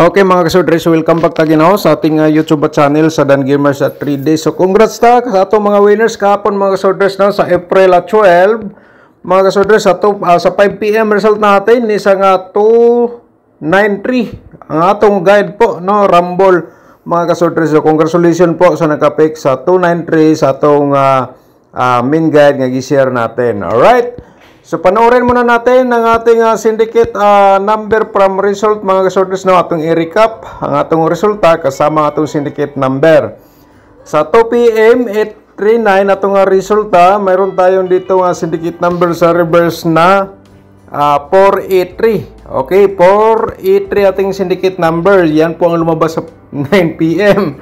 Okay mga kasodres, welcome back again sa ating YouTube channel sa Dan Gamers at 3D. So congrats sa atong mga winners kahapon mga kasodres sa April 12. Mga kasodres, sa 5 PM result natin isang 293 ang atong guide po Rumble mga kasodres. So congratulations po sa nakapick sa 293 sa atong main guide nga gi-share natin. Alright. So panoorin muna natin ang ating syndicate number from result mga kasodres atong i-recap ang atong resulta kasama atong syndicate number. Sa 2 PM 839 atong resulta, mayroon tayong dito syndicate number sa reverse na 483. Okay, 483 ating syndicate number. Yan po ang lumabas sa 9 PM.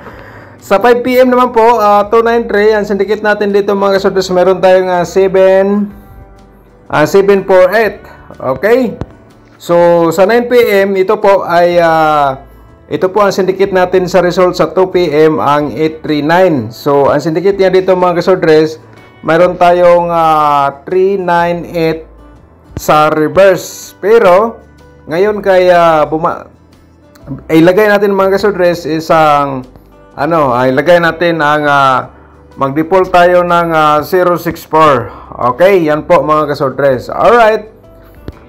Sa 5 PM naman po 293 ang syndicate natin dito mga kasodres, mayroon tayong 748. Okay? So, sa 9 PM, ito po ay ito po ang syndicate natin sa result sa 2 PM ang 839. So, ang syndicate niya dito mga kasodres, mayroon tayong 398 sa reverse. Pero, ngayon kaya ilagay natin mga kasodres isang ilagay natin ang mag-default tayo ng 064. Okay, yan po mga kasodres. Alright.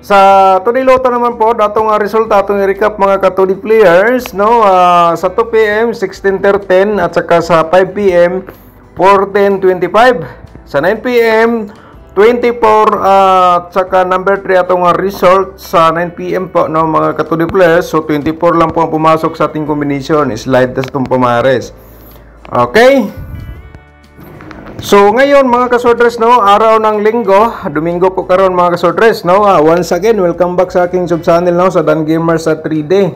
Sa Tony Loto naman po, datong resulta atong i-recap mga ka-2D players, sa 2 PM 1613 at saka sa 5 PM 1425. Sa 9 PM 24 at saka number 3 atong result sa 9 PM po mga ka-2D players. So 24 lang po ang pumasok sa ating combination. Slide test itong pumares. Okay. So ngayon mga kasodres araw ng linggo, Domingo po karon mga kasodres once again welcome back sa aking sub channel sa Dan Gamers sa 3D.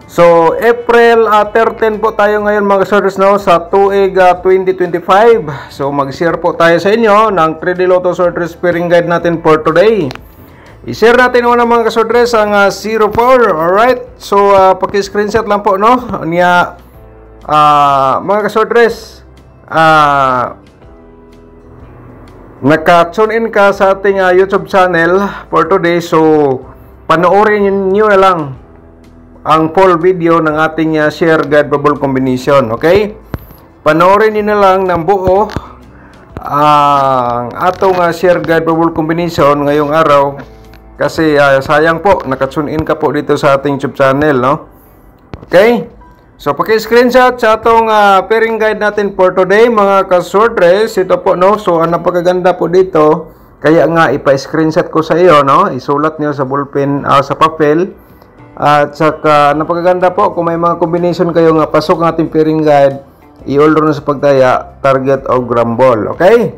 So April 13 po tayo ngayon mga kasodres sa tuig 2025. So mag-share po tayo sa inyo ng 3D Lotto Sortress pairing guide natin for today. I-share natin una mga kasodres ang 04. Alright. So paki-screenshot lang po niya mga kasodres naka-tune in ka sa ating YouTube channel for today. So panoorin niyo na lang ang full video ng ating share guide bubble combination. Okay, panoorin niyo na lang ng buo ang atong share guide bubble combination ngayong araw kasi sayang po naka-tune in ka po dito sa ating YouTube channel Okay. So, paki-screenshot sa atong pairing guide natin for today, mga ka-sortress. Ito po, So, ang napakaganda po dito, kaya nga ipa-screenshot ko sa iyo, Isulat niyo sa ballpen, sa papel. At saka, napakaganda po, kung may mga combination kayo nga pasok ng ating pairing guide, i-order na sa pagtaya, target o grambol. Okay?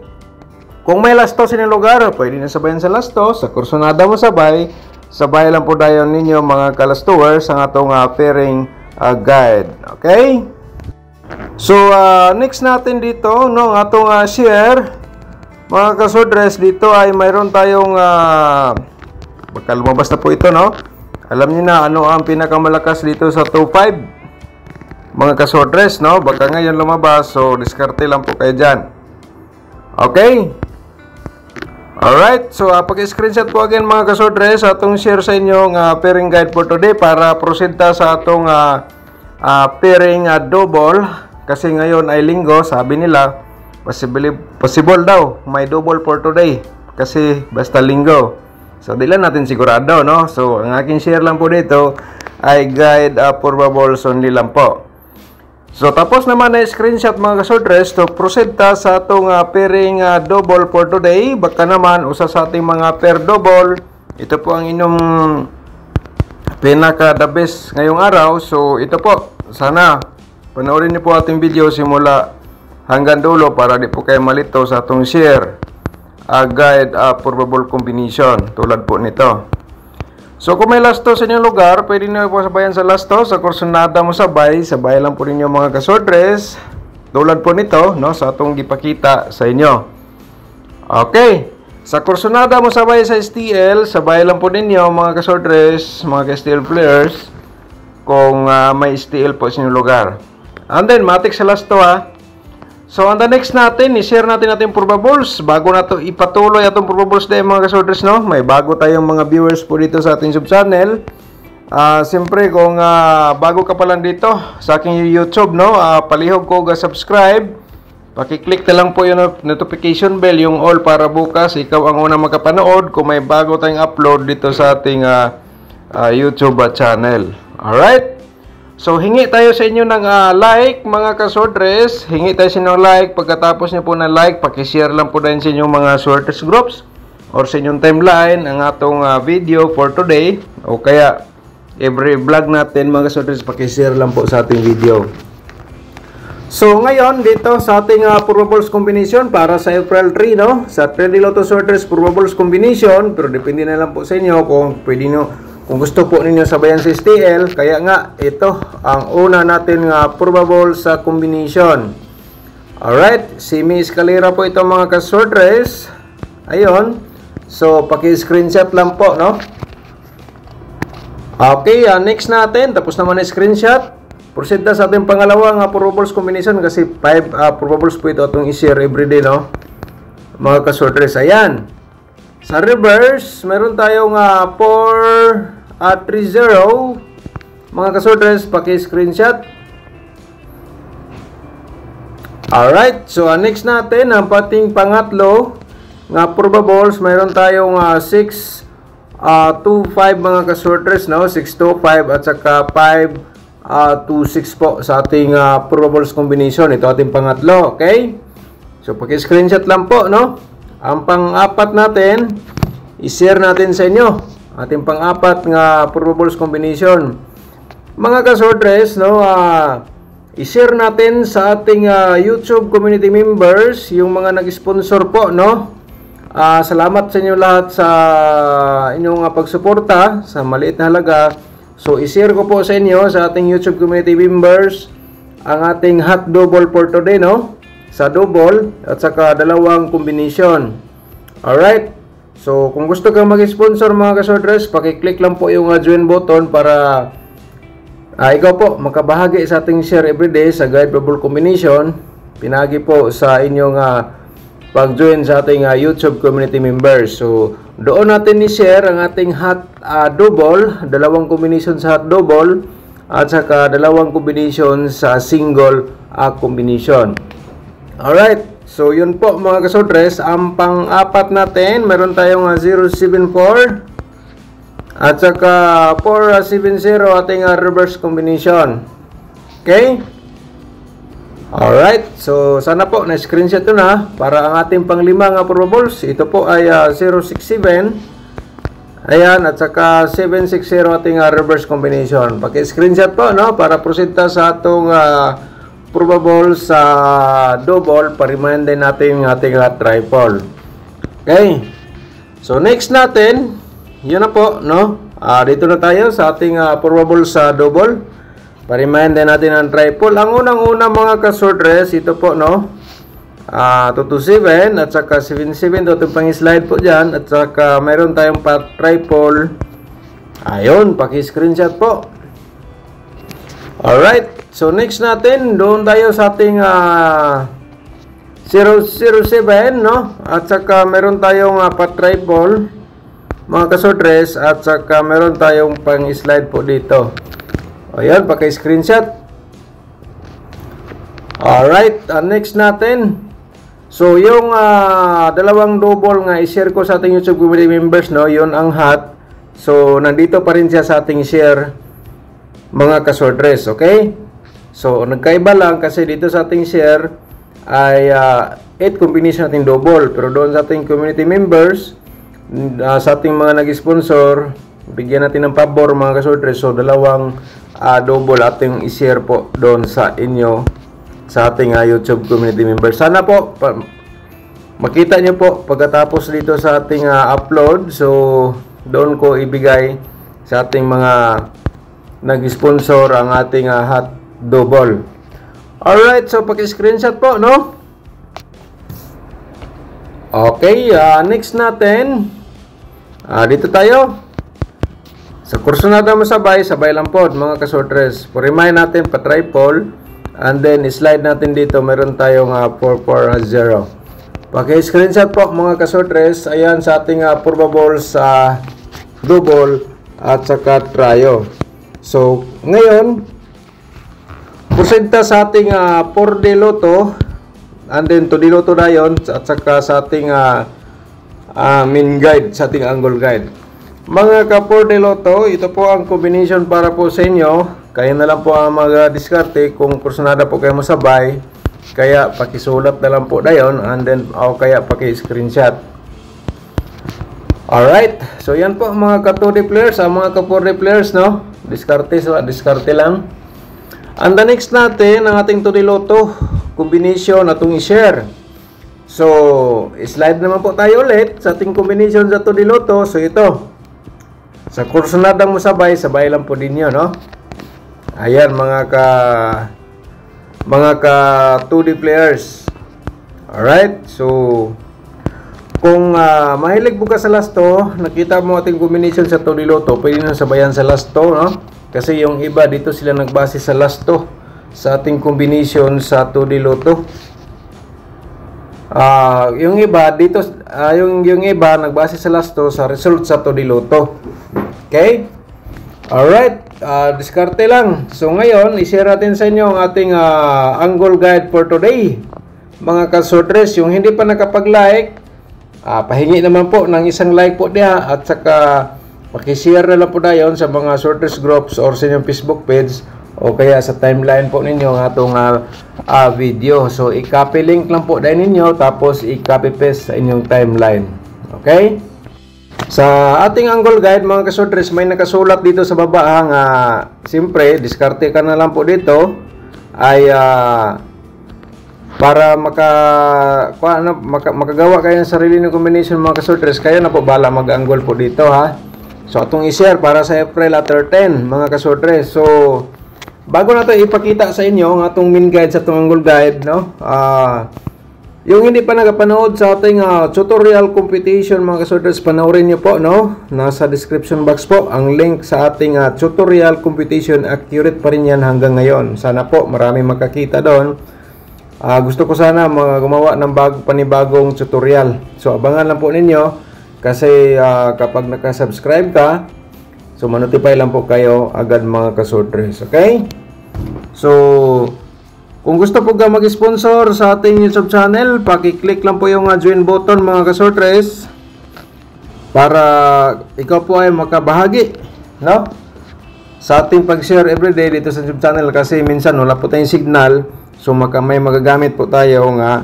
Kung may lastos sa inyong lugar, pwede na sabayan sa lastos. Sa kursunada mo sabay lang po dayon ninyo, mga kalastowers, ang atong pairing guide. Okay? So, next natin dito, atong share, mga kasodres, dito ay mayroon tayong baka lumabas na po ito, Alam niyo na ano ang pinakamalakas dito sa 25, mga kasodres, Baka ngayon lumabas, so diskarte lang po kayo dyan. Okay? Alright, so pag-screenshot po again mga kasodres atong share sa inyo pairing guide for today para proceed ta sa atong pairing double kasi ngayon ay linggo, sabi nila possible daw may double for today kasi basta linggo. So di lang natin sigurado, So ang aking share lang po dito ay guide for bubbles only lang po. So, tapos naman na screenshot mga kasodres, to proceed ta sa atong pairing double for today. Baka naman, usa sa ating mga pair double, ito po ang inyong pinaka the best ngayong araw. So, ito po, sana panoorin niyo po ating video simula hanggang dulo para di po kayo malito sa atong share guide for bubble combination, tulad po nito. So, kung may lastos sa inyong lugar, pwede nyo po sabayan sa lastos. Sa kursunada mo sabay lang po ninyo mga kasodres. Tulad po nito, sa atong gipakita sa inyo. Okay. Sa kursunada mo sabay sa STL, sabay lang po ninyo mga kasodres, mga STL players, kung may STL po sa inyong lugar. And then, matik sa lasto So, on the next natin, i-share natin probables. Bago na to ipatuloy atong probables dahil mga kasorders, May bago tayong mga viewers po dito sa ating sub-channel. Siyempre kung bago ka pa lang dito sa aking YouTube, no, palihog ko subscribe. Paki-click na lang po yung notification bell, yung all, para bukas ikaw ang unang makapanood kung may bago tayong upload dito sa ating YouTube channel. Alright? So, hingi tayo sa inyo ng like, mga kaswordress. Hingi tayo sa inyo ng like. Pagkatapos nyo po na like, paki-share lang po din sa inyong mga swordress groups or sa inyong timeline ang atong video for today. O kaya, every vlog natin, mga kaswordress, paki-share lang po sa ating video. So, ngayon, dito sa ating probables combination para sa April 3, no? Sa Trendy Lotto Sorters probables combination, pero depende na lang po sa inyo kung pwede nyo, kung gusto po ninyo sabayan sa STL. Kaya nga, ito ang una natin probables sa combination. Alright, semi-escalera po ito, mga kasorters. Ayun. So, paki-screenshot lang po, no? Okay, next natin. Tapos naman na screenshot. Proceed na sa ating pangalawang probables combination kasi 5 probables po ito itong i-share everyday, no? Mga kasorters, ayan. Sa reverse, meron tayong 430. Mga kasorters, paki-screenshot. Alright, so next natin, ang pating pangatlo nga probables, meron tayong 625 mga kasorters, no? 625 at saka 526 po sa ating probables combination. Ito ating pangatlo, okay? So, paki-screenshot lang po, no? Ang pang-apat natin, i-share natin sa inyo. Ating pang-apat nga probables combination. Mga kasorters, no? I-share natin sa ating YouTube community members, yung mga nag-sponsor po, no? Salamat sa inyo lahat sa inyong pagsuporta sa maliit na halaga. So, i-share ko po sa inyo, sa ating YouTube community members, ang ating hot double for today, no? Sa double, at saka dalawang combination. Alright? So, kung gusto kang mag-sponsor, mga kasorters, paki-click lang po yung join button para ikaw po makabahagi sa ating share everyday sa guide double combination. Pinagi po sa inyong pag-join sa ating YouTube community members. So, doon natin i-share ang ating hot double, dalawang combination sa hot double, at saka dalawang combination sa single combination. Alright, so yun po, mga kasorters. Ang pang-apat natin, meron tayong 074 at saka 470 ating reverse combination. Okay? Alright, so sana po na-screenshot ito na para ang ating panglima nga probables. Ito po ay 067. Ayan, at saka 760 ating reverse combination. Paki-screenshot po, no? Para proceed ta sa atong probables sa double. Pa-remind din natin ating triple. Okay. So, next natin, yun na po, no? Dito na tayo sa ating probables sa double. Pa-remind din natin ang triple. Ang unang-una, mga kasorters, ito po, no? 227 at saka 77. Ito itong pang-slide po dyan. At saka meron tayong triple. Ayun, paki-screenshot po. Alright. So, next natin, doon tayo sa ating 007, no? At saka meron tayong triple, mga kasorters. At saka meron tayong pang-slide po dito. Ayan, paki-screenshot. Alright, next natin. So, yung dalawang double nga i-share ko sa ating YouTube community members, no? Yun ang hot. So, nandito pa rin siya sa ating share, mga kasorters, okay? So, nagkaiba lang kasi dito sa ating share ay 8 combination natin double. Pero doon sa ating community members, sa ating mga nag-sponsor, bigyan natin ng pabor, mga kasorters. So, dalawang double ating i-share po doon sa inyo sa ating YouTube community members. Sana po makita nyo po pagkatapos dito sa ating upload. So, doon ko ibigay sa ating mga nag-sponsor ang ating hot double. Alright, so paki-screenshot po, no? Okay, next natin. Dito tayo. Sa kurso natin masabay, sabay lang po, mga kasorters. Remind natin pa triple. And then, slide natin dito. Meron tayong 440. Paki-screenshot po, mga kasorters. Ayan sa ating probables sa double at saka trio. So, ngayon, prosenta sa ating 4D Lotto, and then 2D Lotto na yun, at saka sa ating main guide, sa ating angle guide. Mga ka 4D Lotto, ito po ang combination para po sa inyo. Kaya na lang po ang mag-diskarte kung kursunada po kayo masabay. Kaya pakisulat na lang po na yun, and then o kaya paki-screenshot. Alright, so yan po mga ka 2D players, mga ka 4D players, no? Diskarte lang. And the next natin, ang ating 2D Lotto combination na itong i-share. So, slide naman po tayo ulit sa ating combination sa 2D Lotto. So, ito. Sa kursunadang mo sabay lang po din yun, no? Ayan, mga ka 2D players. Alright, so kung mahilig po ka sa lasto, nakita mo ating combination sa 2D Lotto, pwede nang sabayan sa lasto, no? Kasi yung iba dito sila nagbase sa lasto sa ating combination sa 2D Lotto. Yung iba dito, yung iba nagbase sa lasto sa result sa 2D Lotto. Okay? Alright, diskarte lang. So ngayon, i-share natin sa inyo ang ating angle guide for today. Mga kasodres, yung hindi pa nakapag-like, pahingi naman po ng isang like po niya, at saka pakishare na lang po na yun sa mga sorters groups or sa inyong Facebook page o kaya sa timeline po ninyo ng atong video. So i-copy link lang po dahil ninyo, tapos i-copy paste sa inyong timeline. Okay? Sa ating angle guide mga kasodres, may nakasulat dito sa baba siyempre diskarte ka na lang po dito ay para makagawa kayo ng sarili ng combination mga kasodres. Kaya na po bala mag-angle po dito ha. So atong i-share para sa April 10 mga kasodres. So bago na ito ipakita sa inyo ang atong main guide sa atong angle guide, no? Yung hindi pa nakapanood sa ating tutorial competition mga kasodres, panoorin nyo po, no? Nasa description box po ang link sa ating tutorial competition. Accurate pa rin yan hanggang ngayon. Sana po marami makakita doon. Gusto ko sana gumawa ng panibagong tutorial. So abangan lang po ninyo kasi kapag nakasubscribe ka, so manotify lang po kayo agad mga kasodres. Okay? So kung gusto po ka mag-sponsor sa ating YouTube channel, paki-click lang po yung join button mga kasodres para ikaw po ay makabahagi, no? Sa ating pag-share everyday dito sa YouTube channel, kasi minsan wala po tayong signal. So may magagamit po tayo nga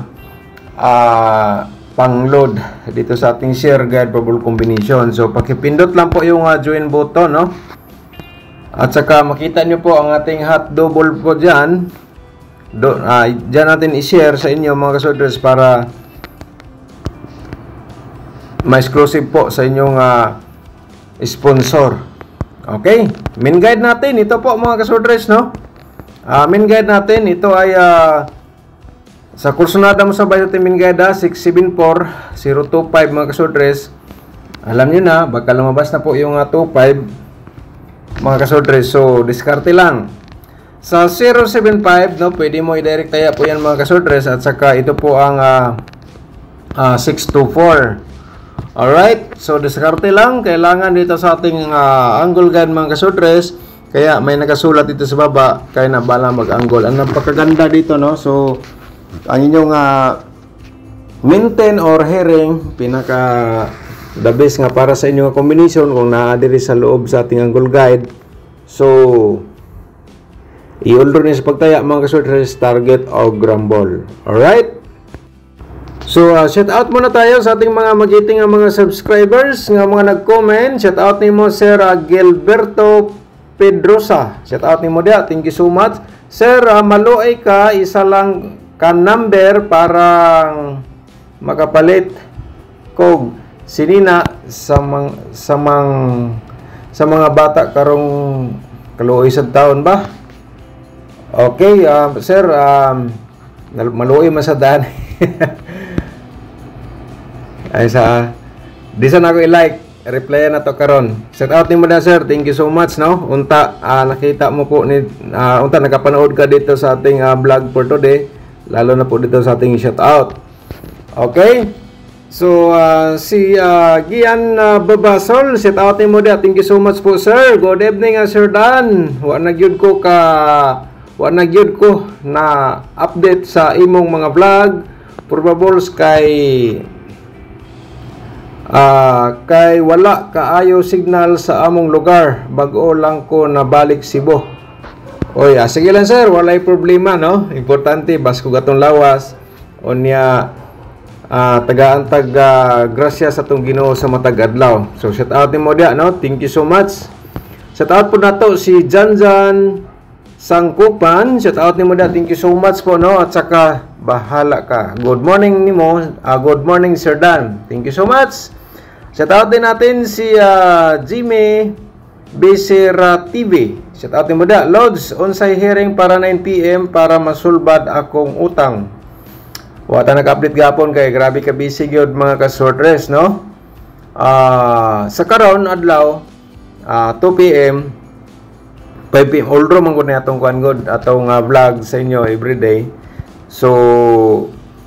pang-load dito sa ating share guide bubble combination. So pakipindot lang po yung join button, no? At saka makita nyo po ang ating hot double po dyan. Dyan natin i-share sa inyo mga kasodres para ma-exclusive po sa inyong sponsor. Okay? Main guide natin, ito po mga kasodres, no? Main guide natin, ito ay sa kursunada mo sabay sa main guide 674025 mga kasodres. Alam nyo na, baka lumabas na po yung 25 mga kasodres. So, diskarte lang. Sa 075, no, pwede mo i-direct tayo po yan mga kasodres. At saka ito po ang 624. Alright, so diskarte lang. Kailangan dito sa ating angle guide mga kasodres. Kaya may nakasulat dito sa baba, kaya na bala mag-angle. Ang napakaganda dito, no? So ang inyong maintain or herring, pinaka the best nga para sa inyong combination kung naadiri sa loob sa ating angle guide. So i-order niya sa pagtaya mga kasodres, target o grumble. Alright? So shout out muna tayo sa ating mga magiting mga subscribers nga mga nag-comment. Shout out nimo Sir Gilberto Pedrosa. Shout out nimo dia. Thank you so much. Sir, maluay ka, isa lang ka number para makapalit kog sinina sa mga bata karong kaluoy sa taon ba? Okay, sir, maluoy man sa daan. Ay di sana ako i-like, reply na to karon. Shout out nimo na sir, thank you so much, no? Unta nakita mo po ni unta nakapanood ka dito sa ating vlog for today, lalo na po dito sa ating shout out. Okay? So, si Gian Babasol, shout out ni mo dia. Thank you so much po, sir. Good evening, Sir Dan. Wa nagyud ko na update sa imong mga vlog. Probables kay wala kaayo signal sa among lugar. Bag-o lang ko nabalik Cebu. Oy, sige lang, sir. Walay problema, no? Importante, bas ko gatong lawas. O niya, taga-antag grasya sa itong Ginoo sa matag adlaw. So, shout out ni mo dia, no? Thank you so much. Shout out po na to si Janjan Sangkupan. Shout out ni mo dia. Thank you so much po, no? At saka, bahala ka. Good morning ni mo. Good morning, Sir Dan. Thank you so much. Shout out din natin si Jimmy Becerra TV. Shout out ni mo dia. Lods, onsay hearing para 9 PM para masulbad akong utang. Wata nag-update gapon kay grabe ka busy gyud mga ka-sortress, no? Sa karon adlaw 2 PM 5 PM although man gud na atong kuan gud atong vlog sa inyo everyday. So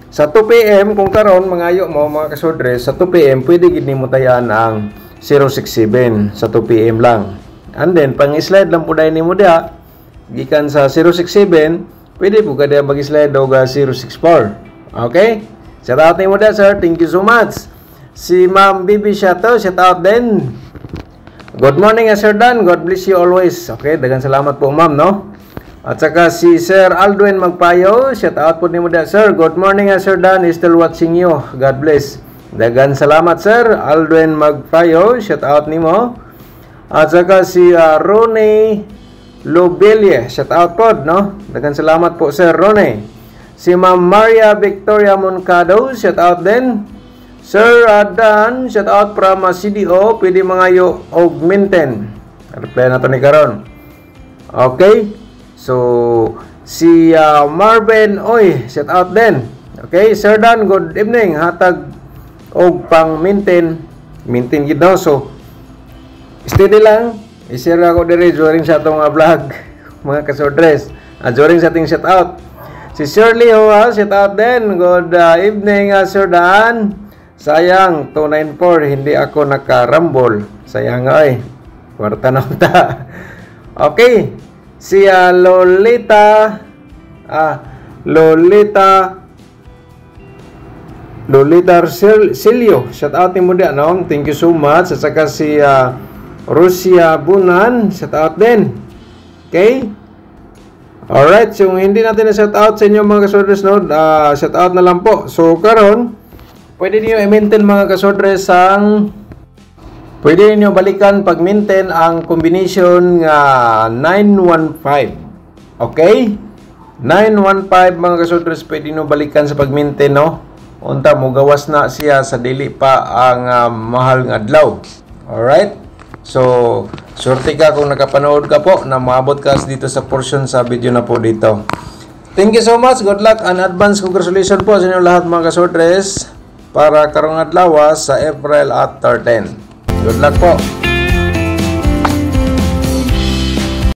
sa 2 PM kung karon mangayo mo mga ka-sortress, sa 2 PM pwede gid nimo tayan ang 067 sa 2 PM lang. And then pang slide lang pud nimo dia gikan sa 067 pwede po kada mag-slide og 064. Okay? Shout out ni mo da, sir. Thank you so much. Si Ma'am Bibi Shato, shout out din. Good morning, Sir Dan. God bless you always. Okay, daghang salamat po, ma'am, no? At saka si Sir Aldwin Magpayo, shout out po ni mo da, sir. Good morning, Sir Dan. Still watching you. God bless. Daghang salamat, sir. Aldwin Magpayo, shout out ni mo. At saka si Ronnie Lobelie, shout out po, no? Daghang salamat po, Sir Ronnie. Si Ma'am Maria Victoria Moncado, shout out din. Sir Dan, shout out from CDO, pwede mangayo og maintain. Reply na to ni karon. Okay? So, si Marvin Oy, shout out din. Okay, Sir Dan, good evening. Hatag og pang maintain gid no. So, steady lang. I-share ako diri during sa atong vlog mga ka-sortress. During sa ating shout out. Si Shirley Hoa, shout out din. Good evening, Sir Dan. Sayang, 294, hindi ako nakarambol. Sayang ay. Kwarta na ta. Okay. Si Lolita Silio. Shout out ni mo di, no? Thank you so much. At saka si Rusia Bunan, shout out din. Okay? Alright, so hindi natin na-shout out sa inyo mga ka-sortress, no? Shout out na lang po. So, karon pwede niyo i-maintain mga ka-sortress pwede niyo balikan pag-maintain ang combination nga 915. Okay? 915 mga ka-sortress, pwede niyo balikan sa pag-maintain, no? Unta mo gawas na siya sa dili pa ang mahal nga adlaw. Alright? So, surti ka kung nakapanood ka po na maabot ka dito sa portion sa video na po dito. Thank you so much. Good luck and advance congratulations po sa inyo lahat mga ka-sortress para karong adlaw sa April at 13. Good luck po.